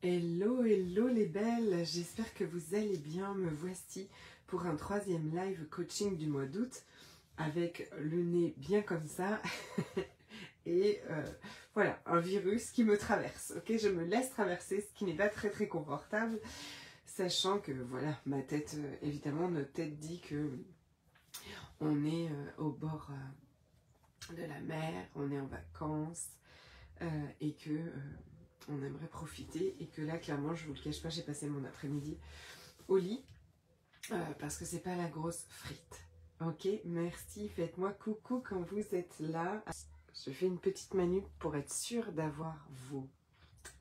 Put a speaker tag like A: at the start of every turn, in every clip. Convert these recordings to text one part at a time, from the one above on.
A: Hello, hello les belles, j'espère que vous allez bien. Me voici pour un troisième live coaching du mois d'août avec le nez bien comme ça et voilà, un virus qui me traverse. Ok, je me laisse traverser, ce qui n'est pas très confortable, sachant que voilà, ma tête, évidemment, notre tête dit que on est au bord de la mer, on est en vacances et que on aimerait profiter, et que là clairement je vous le cache pas, j'ai passé mon après-midi au lit parce que c'est pas la grosse frite. Ok, merci, faites-moi coucou quand vous êtes là. Je fais une petite manip pour être sûre d'avoir vos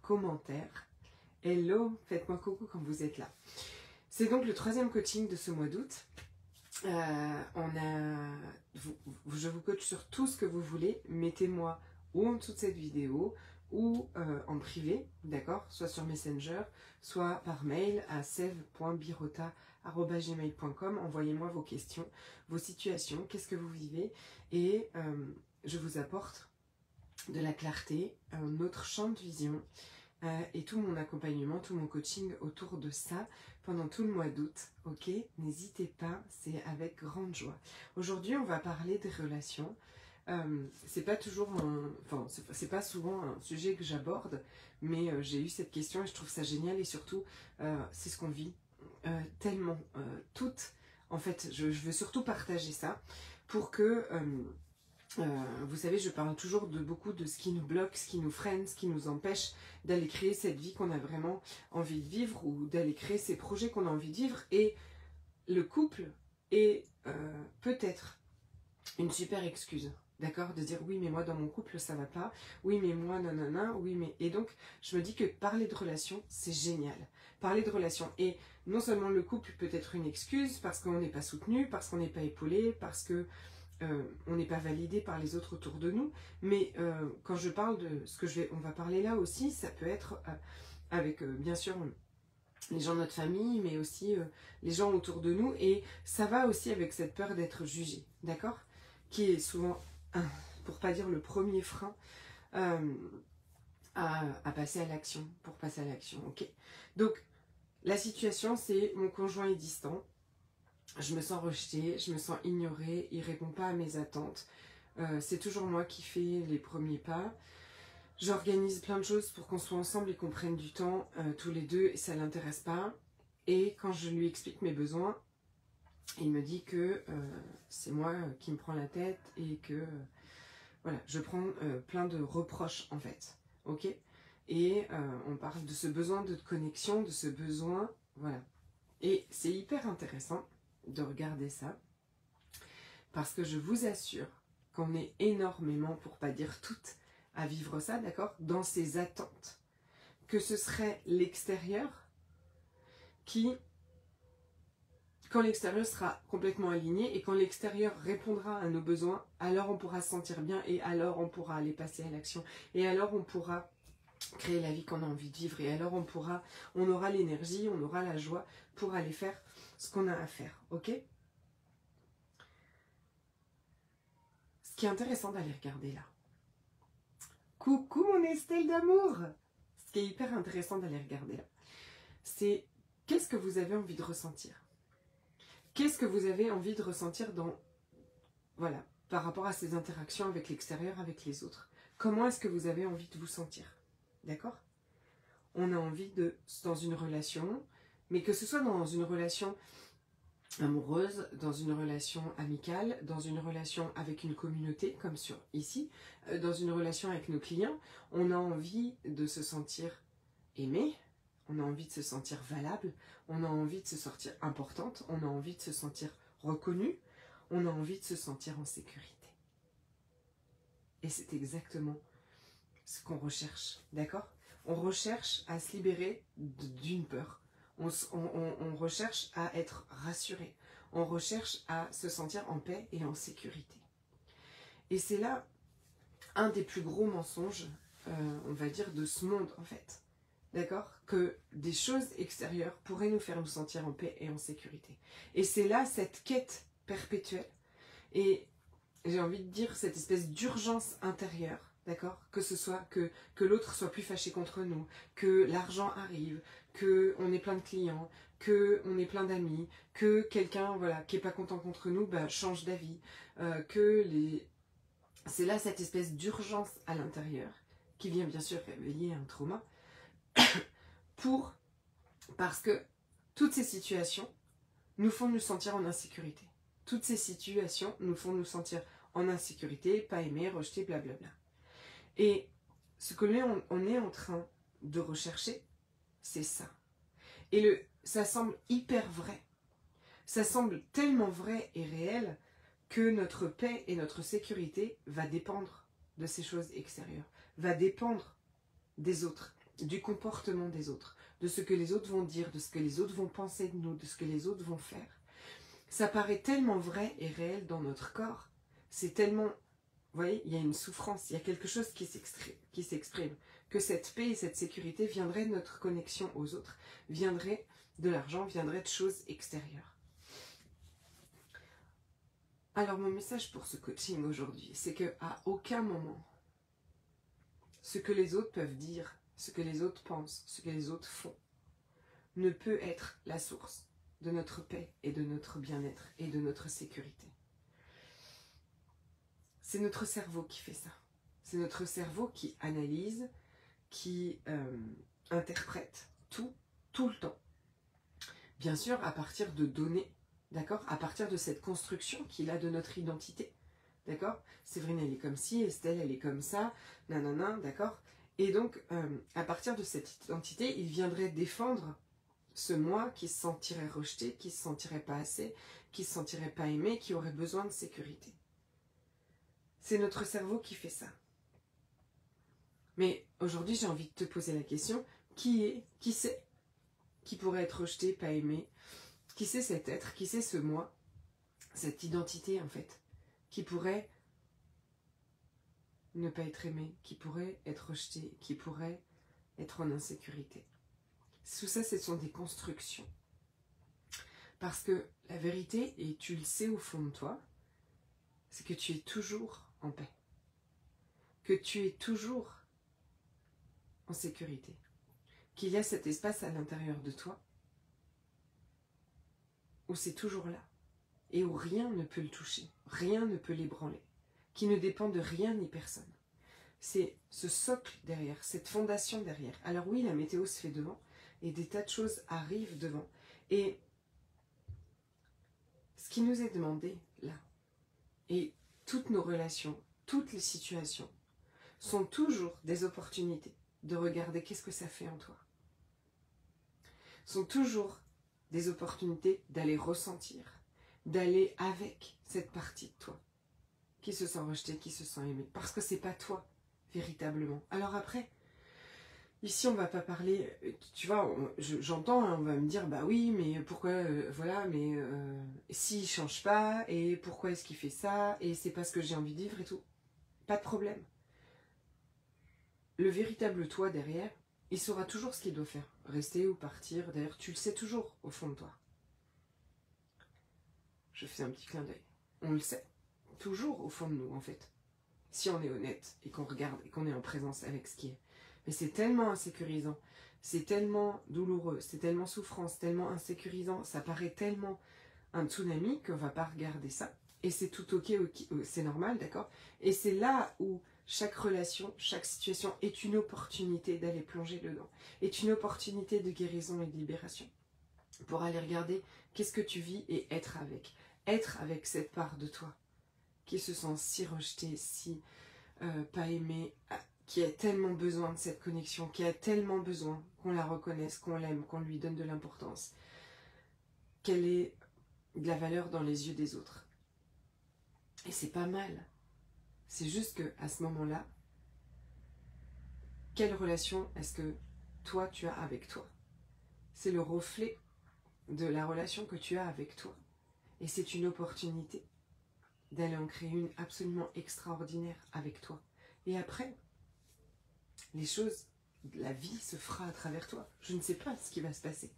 A: commentaires. Hello, faites-moi coucou quand vous êtes là. C'est donc le troisième coaching de ce mois d'août. Je vous coach sur tout ce que vous voulez. Mettez-moi ou en dessous de cette vidéo ou en privé, d'accord, soit sur Messenger, soit par mail à sev.birota@gmail.com. Envoyez-moi vos questions, vos situations, qu'est-ce que vous vivez, et je vous apporte de la clarté, un autre champ de vision, et tout mon accompagnement, tout mon coaching autour de ça pendant tout le mois d'août. Ok, n'hésitez pas, c'est avec grande joie. Aujourd'hui, on va parler des relations. C'est pas toujours c'est pas souvent un sujet que j'aborde, mais j'ai eu cette question et je trouve ça génial, et surtout c'est ce qu'on vit tellement toutes. En fait, je veux surtout partager ça pour que vous savez, je parle toujours de beaucoup de ce qui nous bloque, ce qui nous freine, ce qui nous empêche d'aller créer cette vie qu'on a vraiment envie de vivre, ou d'aller créer ces projets qu'on a envie de vivre. Et le couple est peut-être une super excuse, d'accord, de dire oui mais moi dans mon couple ça va pas, oui mais moi nanana, oui mais... Et donc je me dis que parler de relations c'est génial, parler de relations. Et non seulement le couple peut être une excuse parce qu'on n'est pas soutenu, parce qu'on n'est pas épaulé, parce que on n'est pas validé par les autres autour de nous, mais quand je parle de ce que on va parler là aussi, ça peut être avec bien sûr les gens de notre famille, mais aussi les gens autour de nous, et ça va aussi avec cette peur d'être jugé, d'accord, qui est souvent, pour pas dire le premier frein à passer à l'action, pour passer à l'action, ok. Donc la situation, c'est mon conjoint est distant. Je me sens rejetée, je me sens ignorée, il ne répond pas à mes attentes. C'est toujours moi qui fais les premiers pas. J'organise plein de choses pour qu'on soit ensemble et qu'on prenne du temps tous les deux, et ça ne l'intéresse pas. Et quand je lui explique mes besoins, il me dit que c'est moi qui me prends la tête, et que voilà, je prends plein de reproches en fait. Ok. Et on parle de ce besoin de connexion, de ce besoin, voilà. Et c'est hyper intéressant de regarder ça, parce que je vous assure qu'on est énormément, pour pas dire toutes, à vivre ça, d'accord, dans ces attentes, que ce serait l'extérieur qui, quand l'extérieur sera complètement aligné et quand l'extérieur répondra à nos besoins, alors on pourra se sentir bien, et alors on pourra aller passer à l'action, et alors on pourra créer la vie qu'on a envie de vivre, et alors on aura l'énergie, on aura la joie pour aller faire ce qu'on a à faire, ok. Ce qui est intéressant d'aller regarder là. Coucou mon Estelle d'amour. Ce qui est hyper intéressant d'aller regarder là, c'est qu'est-ce que vous avez envie de ressentir. Qu'est-ce que vous avez envie de ressentir voilà, par rapport à ces interactions avec l'extérieur, avec les autres. Comment est-ce que vous avez envie de vous sentir, d'accord. On a envie dans une relation, mais que ce soit dans une relation amoureuse, dans une relation amicale, dans une relation avec une communauté, comme ici, dans une relation avec nos clients, on a envie de se sentir aimé, on a envie de se sentir valable, on a envie de se sentir importante, on a envie de se sentir reconnue, on a envie de se sentir en sécurité. Et c'est exactement ce qu'on recherche, d'accord. On recherche à se libérer d'une peur. On recherche à être rassuré. On recherche à se sentir en paix et en sécurité. Et c'est là un des plus gros mensonges, on va dire, de ce monde, en fait. D'accord? Que des choses extérieures pourraient nous faire nous sentir en paix et en sécurité. Et c'est là cette quête perpétuelle. Et j'ai envie de dire cette espèce d'urgence intérieure d'accord? Que ce soit que l'autre soit plus fâché contre nous, que l'argent arrive, qu'on ait plein de clients, qu'on ait plein d'amis, que quelqu'un voilà, qui n'est pas content contre nous bah, change d'avis, c'est là cette espèce d'urgence à l'intérieur qui vient bien sûr réveiller un trauma parce que toutes ces situations nous font nous sentir en insécurité. Toutes ces situations nous font nous sentir en insécurité, pas aimés, rejetés, blablabla. Et ce que on est en train de rechercher, c'est ça. Et ça semble hyper vrai. Ça semble tellement vrai et réel que notre paix et notre sécurité va dépendre de ces choses extérieures, va dépendre des autres, du comportement des autres, de ce que les autres vont dire, de ce que les autres vont penser de nous, de ce que les autres vont faire. Ça paraît tellement vrai et réel dans notre corps, c'est tellement, vous voyez, il y a une souffrance, il y a quelque chose qui s'exprime, que cette paix et cette sécurité viendraient de notre connexion aux autres, viendraient de l'argent, viendraient de choses extérieures. Alors mon message pour ce coaching aujourd'hui, c'est qu'à aucun moment, ce que les autres peuvent dire, ce que les autres pensent, ce que les autres font, ne peut être la source de notre paix et de notre bien-être et de notre sécurité. C'est notre cerveau qui fait ça. C'est notre cerveau qui analyse, qui interprète tout le temps. Bien sûr, à partir de données, d'accord? À partir de cette construction qu'il a de notre identité, d'accord? Séverine, elle est comme ci, Estelle, elle est comme ça, nanana, d'accord? Et donc, à partir de cette identité, il viendrait défendre ce moi qui se sentirait rejeté, qui se sentirait pas assez, qui se sentirait pas aimé, qui aurait besoin de sécurité. C'est notre cerveau qui fait ça. Mais aujourd'hui, j'ai envie de te poser la question, qui c'est qui pourrait être rejeté, pas aimé? Qui c'est cet être? Qui c'est ce moi? Cette identité en fait, qui pourrait ne pas être aimé, qui pourrait être rejeté, qui pourrait être en insécurité. Tout ça, ce sont des constructions. Parce que la vérité, et tu le sais au fond de toi, c'est que tu es toujours en paix. Que tu es toujours en sécurité. Qu'il y a cet espace à l'intérieur de toi où c'est toujours là. Et où rien ne peut le toucher, rien ne peut l'ébranler. Qui ne dépend de rien ni personne. C'est ce socle derrière, cette fondation derrière. Alors oui, la météo se fait devant, et des tas de choses arrivent devant. Et ce qui nous est demandé là, et toutes nos relations, toutes les situations, sont toujours des opportunités de regarder qu'est-ce que ça fait en toi. Sont toujours des opportunités d'aller ressentir, d'aller avec cette partie de toi, qui se sent rejetée, qui se sent aimée, parce que c'est pas toi, véritablement. Alors après, ici on va pas parler, tu vois, j'entends, hein, on va me dire, bah oui, mais pourquoi, voilà, mais s'il change pas, et pourquoi est-ce qu'il fait ça, et c'est pas ce que j'ai envie de vivre et tout. Pas de problème. Le véritable toi derrière, il saura toujours ce qu'il doit faire, rester ou partir, d'ailleurs tu le sais toujours au fond de toi. Je fais un petit clin d'œil. On le sait, toujours au fond de nous en fait. Si on est honnête et qu'on regarde et qu'on est en présence avec ce qui est. Mais c'est tellement insécurisant, c'est tellement douloureux, c'est tellement souffrant, c'est tellement insécurisant, ça paraît tellement un tsunami qu'on ne va pas regarder ça. Et c'est tout ok, c'est normal, d'accord? Et c'est là où chaque relation, chaque situation est une opportunité d'aller plonger dedans, est une opportunité de guérison et de libération. Pour aller regarder qu'est-ce que tu vis et être avec cette part de toi qui se sent si rejetée, si pas aimée, qui a tellement besoin de cette connexion, qui a tellement besoin qu'on la reconnaisse, qu'on l'aime, qu'on lui donne de l'importance, qu'elle ait de la valeur dans les yeux des autres. Et c'est pas mal. C'est juste que à ce moment-là, quelle relation est-ce que toi tu as avec toi? C'est le reflet de la relation que tu as avec toi. Et c'est une opportunité d'aller en créer une absolument extraordinaire avec toi. Et après, les choses, la vie se fera à travers toi. Je ne sais pas ce qui va se passer.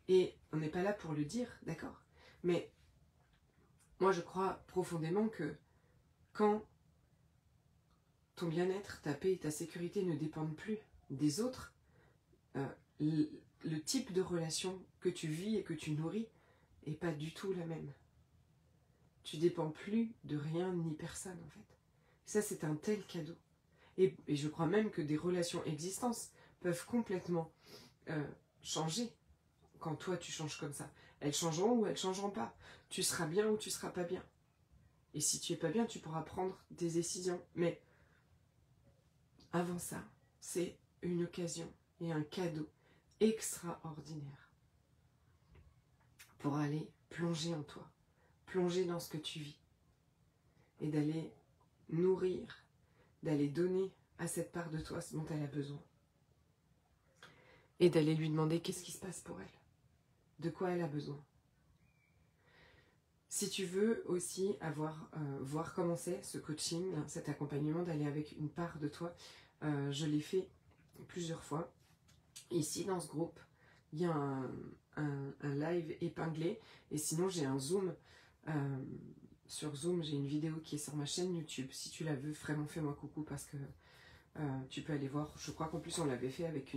A: Et on n'est pas là pour le dire, d'accord? Mais moi, je crois profondément que quand ton bien-être, ta paix et ta sécurité ne dépendent plus des autres. Le type de relation que tu vis et que tu nourris n'est pas du tout la même. Tu dépends plus de rien ni personne en fait. Ça c'est un tel cadeau. Et je crois même que des relations existantes peuvent complètement changer quand toi tu changes comme ça. Elles changeront ou elles changeront pas. Tu seras bien ou tu seras pas bien. Et si tu es pas bien, tu pourras prendre des décisions. Mais avant ça, c'est une occasion et un cadeau extraordinaire pour aller plonger en toi, plonger dans ce que tu vis et d'aller nourrir, d'aller donner à cette part de toi ce dont elle a besoin et d'aller lui demander qu'est-ce qui se passe pour elle, de quoi elle a besoin. Si tu veux aussi voir comment c'est ce coaching, cet accompagnement, d'aller avec une part de toi, je l'ai fait plusieurs fois. Ici, dans ce groupe, il y a un live épinglé. Et sinon, j'ai un Zoom. Sur Zoom, j'ai une vidéo qui est sur ma chaîne YouTube. Si tu la veux, vraiment fais-moi coucou parce que tu peux aller voir. Je crois qu'en plus, on l'avait fait avec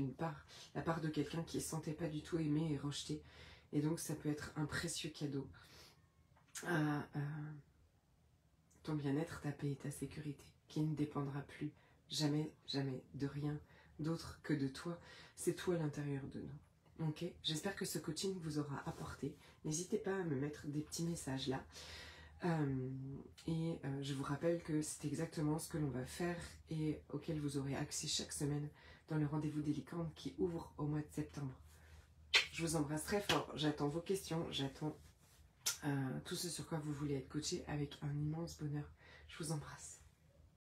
A: la part de quelqu'un qui ne se sentait pas du tout aimé et rejeté. Et donc, ça peut être un précieux cadeau à ton bien-être, ta paix et ta sécurité, qui ne dépendra plus jamais, jamais de rien d'autre que de toi. C'est toi à l'intérieur de nous. Ok, j'espère que ce coaching vous aura apporté. N'hésitez pas à me mettre des petits messages là. Je vous rappelle que c'est exactement ce que l'on va faire et auquel vous aurez accès chaque semaine dans le rendez-vous des licornes qui ouvre au mois de septembre. Je vous embrasse très fort. J'attends vos questions. J'attends tout ce sur quoi vous voulez être coaché avec un immense bonheur. Je vous embrasse.